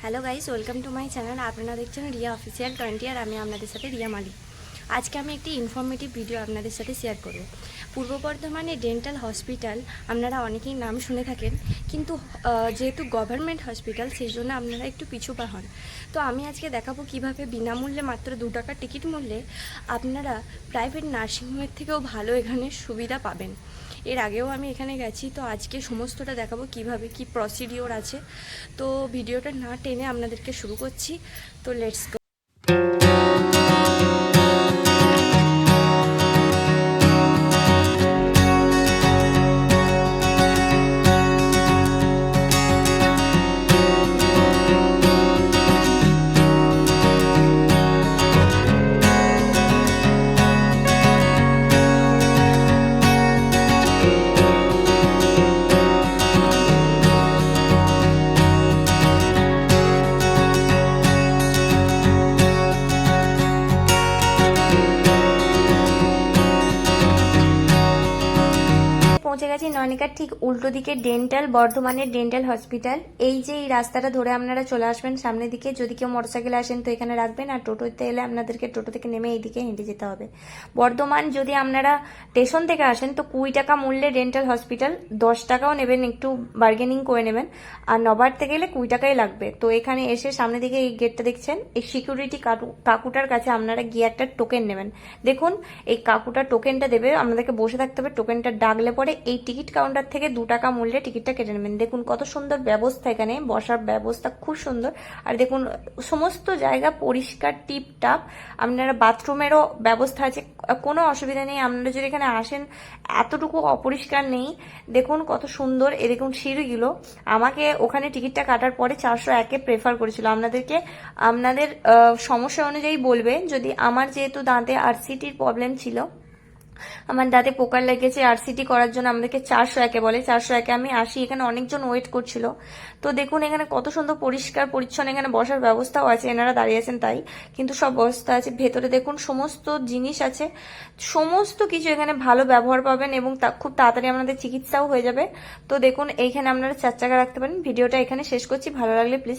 Hello guys, welcome to my channel. আপনারা দেখছেন Riya official 20 আর আমি আপনাদের সাথে রিয়া মালিক। আজকে আমি একটি ইনফরমেটিভ ভিডিও আপনাদের সাথে শেয়ার করব। পূর্ব বর্ধমানে ডেন্টাল হসপিটাল আপনারা অনেকেই নাম শুনে থাকেন, কিন্তু যেহেতু গভর্নমেন্ট হসপিটাল সেই জন্য আপনারা একটু পিছুপা হন। তো আমি আজকে দেখাবো কিভাবে বিনামূল্যে মাত্র 2 টাকার টিকিট মূল্যে আপনারা প্রাইভেট নার্সিংহোমের থেকেও ভালো এখানে সুবিধা পাবেন। এর আগেও আমি এখানে গেছি, তো আজকে সমস্তটা দেখাবো কিভাবে কি প্রসিডিওর আছে। তো ভিডিওটা না টেনে আপনাদেরকে শুরু করছি। তো লেটস গো। পৌঁছে গেছি নয়নিকার ঠিক উল্টো দিকে ডেন্টাল, বর্ধমানের ডেন্টাল হসপিটাল। এই যে এই রাস্তাটা ধরে আপনারা চলে আসবেন সামনের দিকে। যদি কেউ মোটরসাইকেলে আসেন তো এখানে রাখবেন, আর টোটোতে এলে আপনাদেরকে টোটো থেকে নেমে এইদিকে হেঁটে যেতে হবে। বর্ধমান যদি আপনারা স্টেশন থেকে আসেন তো 20 টাকা মূল্যে ডেন্টাল হসপিটাল, 10 টাকাও নেবেন, একটু বার্গেনিং করে নেবেন। আর নবারতে গেলে 20 টাকাই লাগবে। তো এখানে এসে সামনের দিকে এই গেটটা দেখছেন, এই সিকিউরিটি কাকুটার কাছে আপনারা গিয়ে একটা টোকেন নেবেন। দেখুন এই কাকুটা টোকেনটা দেবে, আপনাদেরকে বসে থাকতে হবে। টোকেনটা ডাকলে পরে এই টিকিট কাউন্টার থেকে 2 টাকা মূল্যে টিকিটটা কেটে নেবেন। দেখুন কত সুন্দর ব্যবস্থা, এখানে বসার ব্যবস্থা খুব সুন্দর। আর দেখুন সমস্ত জায়গা পরিষ্কার টিপটাপ। আপনারা বাথরুমেরও ব্যবস্থা আছে, কোনো অসুবিধা নেই। আপনারা যদি এখানে আসেন এতটুকু অপরিষ্কার নেই। দেখুন কত সুন্দর। এ দেখুন সিঁড়িগুলো। আমাকে ওখানে টিকিটটা কাটার পরে 401-এ প্রেফার করেছিল। আপনাদেরকে আপনাদের সমস্যা অনুযায়ী বলবে। যদি আমার যেহেতু দাঁতে আরসিটির প্রবলেম ছিল, আমার দাঁতে পোকা লেগেছে, আরসিটি করার জন্য আমাদেরকে 401-এ বলে। 401-এ আমি আসি, এখানে অনেকজন ওয়েট করছিল। তো দেখুন এখানে কত সুন্দর পরিষ্কার পরিচ্ছন্ন, এখানে বসার ব্যবস্থাও আছে। এনারা দাঁড়িয়ে আছেন তাই, কিন্তু সব ব্যবস্থা আছে। ভেতরে দেখুন সমস্ত জিনিস আছে, সমস্ত কিছু এখানে ভালো ব্যবহার পাবেন এবং খুব তাড়াতাড়ি আপনাদের চিকিৎসাও হয়ে যাবে। তো দেখুন এইখানে আপনারা 4 চাকা রাখতে পারেন। ভিডিওটা এখানে শেষ করছি। ভালো লাগলে প্লিজ